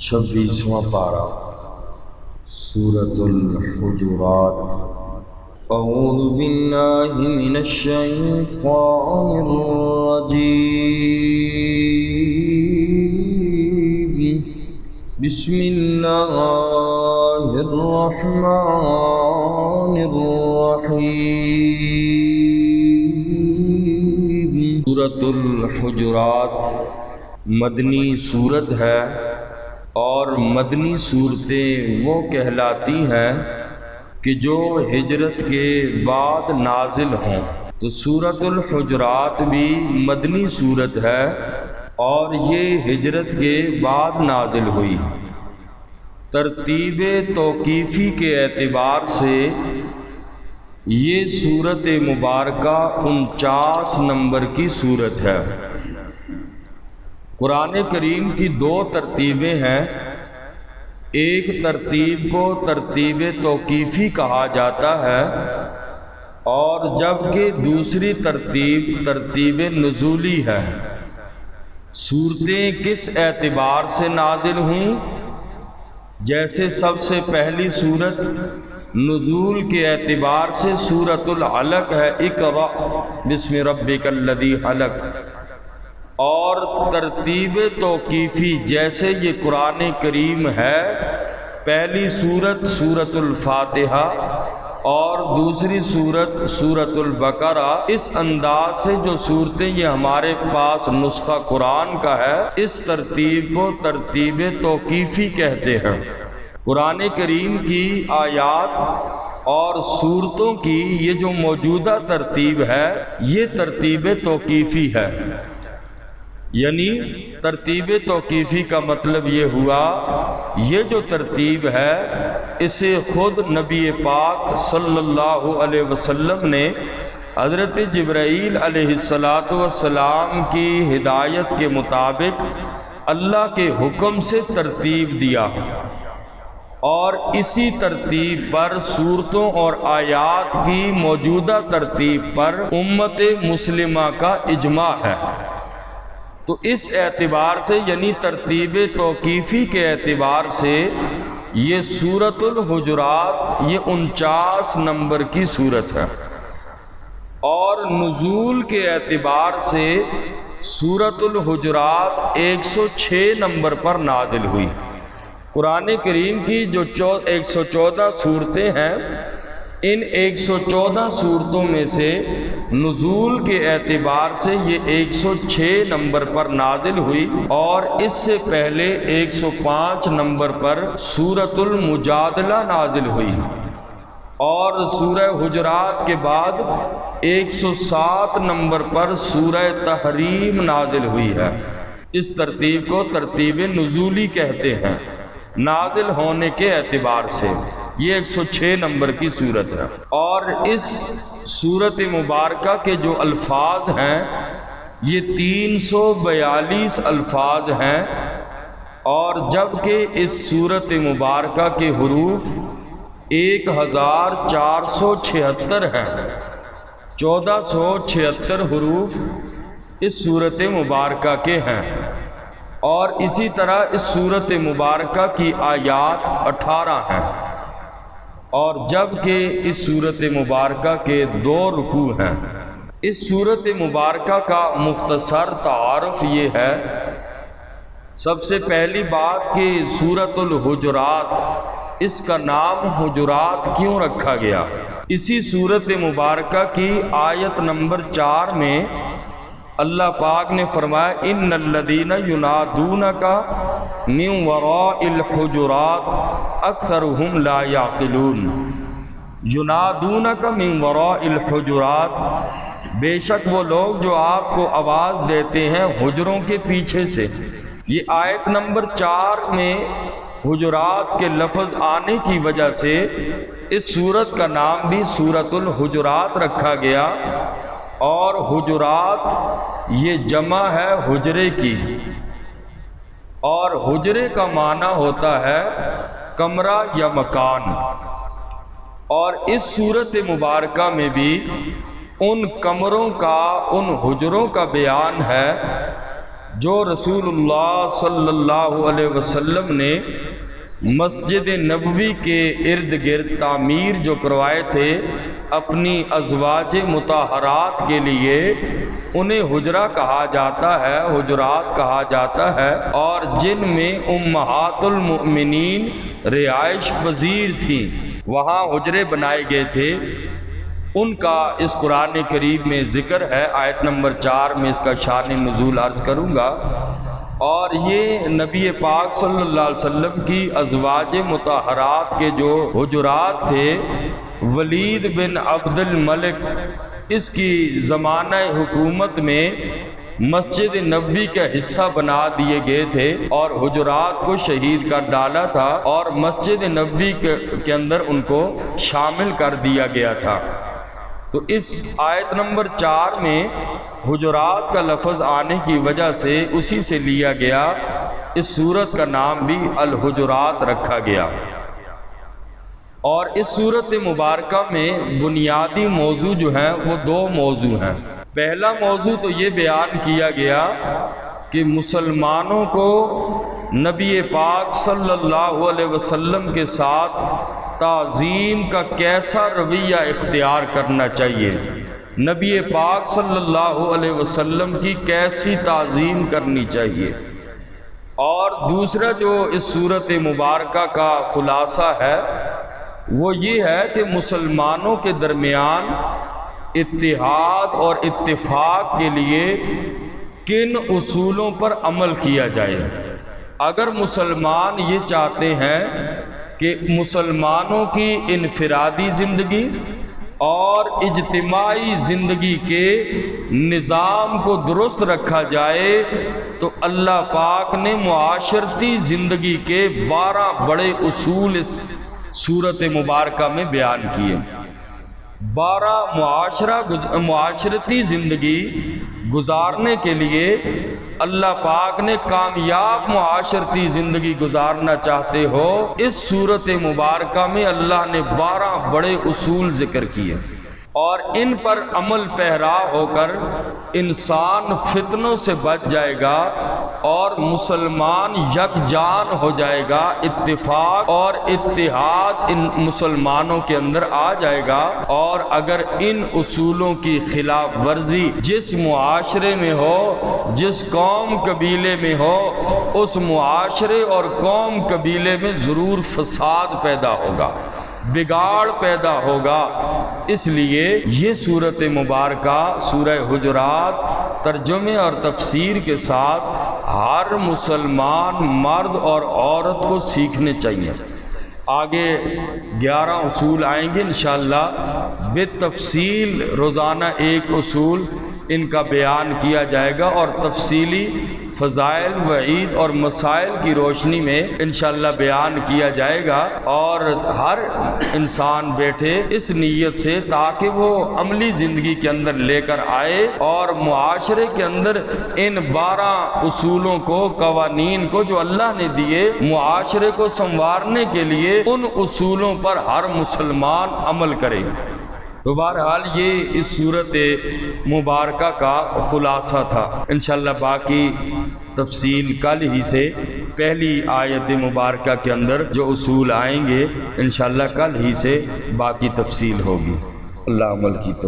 26واں پارہ سورۃ الحجرات۔ اعوذ باللہ من الشیطان الرجیم، بسم اللہ الرحمن الرحیم۔ سورۃ الحجرات مدنی سورت ہے اور مدنی صورتیں وہ کہلاتی ہیں کہ جو ہجرت کے بعد نازل ہوں، تو سورۃ الحجرات بھی مدنی صورت ہے اور یہ ہجرت کے بعد نازل ہوئی۔ ترتیب توقیفی کے اعتبار سے یہ سورت مبارکہ 49 نمبر کی صورت ہے۔ قرآن کریم کی دو ترتیبیں ہیں، ایک ترتیب کو ترتیب توقیفی کہا جاتا ہے اور جبکہ دوسری ترتیب ترتیب نزولی ہے۔ صورتیں کس اعتبار سے نازل ہوئیں؟ جیسے سب سے پہلی صورت نزول کے اعتبار سے سورۃ العلق ہے، اقرأ بسم ربک الذی خلق، اور ترتیب توقیفی جیسے یہ قرآن کریم ہے، پہلی صورت سورۃ الفاتحہ اور دوسری صورت سورۃ البقرہ، اس انداز سے جو صورتیں یہ ہمارے پاس نسخہ قرآن کا ہے، اس ترتیب کو ترتیب توقیفی کہتے ہیں۔ قرآن کریم کی آیات اور صورتوں کی یہ جو موجودہ ترتیب ہے، یہ ترتیب توقیفی ہے۔ یعنی ترتیب توقیفی کا مطلب یہ ہوا، یہ جو ترتیب ہے اسے خود نبی پاک صلی اللہ علیہ وسلم نے حضرت جبرائیل علیہ السلام کی ہدایت کے مطابق اللہ کے حکم سے ترتیب دیا، اور اسی ترتیب پر صورتوں اور آیات کی موجودہ ترتیب پر امت مسلمہ کا اجماع ہے۔ تو اس اعتبار سے یعنی ترتیب توقیفی کے اعتبار سے یہ سورۃ الحجرات یہ 49 نمبر کی صورت ہے، اور نزول کے اعتبار سے سورۃ الحجرات 106 نمبر پر نازل ہوئی۔ قرآن کریم کی جو 114 صورتیں ہیں، ان 114 صورتوں میں سے نزول کے اعتبار سے یہ 106 نمبر پر نازل ہوئی، اور اس سے پہلے 105 نمبر پر سورۃ المجادلہ نازل ہوئی، اور سورہ حجرات کے بعد 107 نمبر پر سورہ تحریم نازل ہوئی ہے۔ اس ترتیب کو ترتیب نزولی کہتے ہیں، نازل ہونے کے اعتبار سے یہ 106 نمبر کی صورت ہے۔ اور اس صورت مبارکہ کے جو الفاظ ہیں یہ 342 الفاظ ہیں، اور جبکہ اس صورت مبارکہ کے حروف 1476 ہیں، 1476 حروف اس صورت مبارکہ کے ہیں، اور اسی طرح اس صورت مبارکہ کی آیات 18 ہیں، اور جبکہ اس صورت مبارکہ کے 2 رکوع ہیں۔ اس صورت مبارکہ کا مختصر تعارف یہ ہے، سب سے پہلی بات کہ سورۃ الحجرات اس کا نام حجرات کیوں رکھا گیا؟ اسی صورت مبارکہ کی آیت نمبر 4 میں اللہ پاک نے فرمایا، ان الذین ینادونک من وراء الحجرات اکثرهم لا یعقلون۔ ینادونک من وراء الحجرات، بے شک وہ لوگ جو آپ کو آواز دیتے ہیں حجروں کے پیچھے سے۔ یہ آیت نمبر 4 میں حجرات کے لفظ آنے کی وجہ سے اس سورت کا نام بھی سورۃ الحجرات رکھا گیا، اور حجرات یہ جمع ہے حجرے کی، اور حجرے کا معنی ہوتا ہے کمرہ یا مکان، اور اس صورت مبارکہ میں بھی ان کمروں کا، ان حجروں کا بیان ہے جو رسول اللہ صلی اللہ علیہ وسلم نے مسجد نبوی کے ارد گرد تعمیر جو کروائے تھے اپنی ازواج مطہرات کے لیے، انہیں حجرہ کہا جاتا ہے، حجرات کہا جاتا ہے، اور جن میں امہات المؤمنین رہائش پذیر تھیں، وہاں حجرے بنائے گئے تھے، ان کا اس قرآن کریم میں ذکر ہے۔ آیت نمبر 4 میں اس کا شان نزول عرض کروں گا۔ اور یہ نبی پاک صلی اللہ علیہ وسلم کی ازواج مطہرات کے جو حجرات تھے، ولید بن عبد الملک اس کی زمانہ حکومت میں مسجد نبوی کا حصہ بنا دیے گئے تھے اور حجرات کو شہید کر ڈالا تھا اور مسجد نبوی کے اندر ان کو شامل کر دیا گیا تھا۔ تو اس آیت نمبر 4 میں حجرات کا لفظ آنے کی وجہ سے اسی سے لیا گیا، اس سورت کا نام بھی الحجرات رکھا گیا۔ اور اس سورت مبارکہ میں بنیادی موضوع جو ہیں وہ 2 موضوع ہیں۔ پہلا موضوع تو یہ بیان کیا گیا کہ مسلمانوں کو نبی پاک صلی اللہ علیہ وسلم کے ساتھ تعظیم کا کیسا رویہ اختیار کرنا چاہیے، نبی پاک صلی اللہ علیہ وسلم کی کیسی تعظیم کرنی چاہیے۔ اور دوسرا جو اس سورت مبارکہ کا خلاصہ ہے وہ یہ ہے کہ مسلمانوں کے درمیان اتحاد اور اتفاق کے لیے کن اصولوں پر عمل کیا جائے۔ اگر مسلمان یہ چاہتے ہیں کہ مسلمانوں کی انفرادی زندگی اور اجتماعی زندگی کے نظام کو درست رکھا جائے تو اللہ پاک نے معاشرتی زندگی کے 12 بڑے اصول اس سورت مبارکہ میں بیان کیے۔ 12 معاشرتی زندگی گزارنے کے لیے اللہ پاک نے کامیاب معاشرتی زندگی گزارنا چاہتے ہو، اس سورت مبارکہ میں اللہ نے 12 بڑے اصول ذکر کیے، اور ان پر عمل پیرا ہو کر انسان فتنوں سے بچ جائے گا اور مسلمان یکجان ہو جائے گا، اتفاق اور اتحاد ان مسلمانوں کے اندر آ جائے گا۔ اور اگر ان اصولوں کی خلاف ورزی جس معاشرے میں ہو، جس قوم قبیلے میں ہو، اس معاشرے اور قوم قبیلے میں ضرور فساد پیدا ہوگا، بگاڑ پیدا ہوگا۔ اس لیے یہ سورت مبارکہ سورہ حجرات ترجمے اور تفسیر کے ساتھ ہر مسلمان مرد اور عورت کو سیکھنے چاہیے۔ آگے 11 اصول آئیں گے انشاءاللہ بالتفصیل، روزانہ ایک اصول ان کا بیان کیا جائے گا اور تفصیلی فضائل، وعید اور مسائل کی روشنی میں انشاءاللہ بیان کیا جائے گا۔ اور ہر انسان بیٹھے اس نیت سے تاکہ وہ عملی زندگی کے اندر لے کر آئے اور معاشرے کے اندر ان 12 اصولوں کو، قوانین کو جو اللہ نے دیے معاشرے کو سنوارنے کے لیے، ان اصولوں پر ہر مسلمان عمل کرے۔ تو بہرحال یہ اس صورت مبارکہ کا خلاصہ تھا۔ انشاءاللہ باقی تفصیل کل ہی سے پہلی آیت مبارکہ کے اندر جو اصول آئیں گے انشاءاللہ کل ہی سے باقی تفصیل ہوگی۔ اللہ عمل کی تو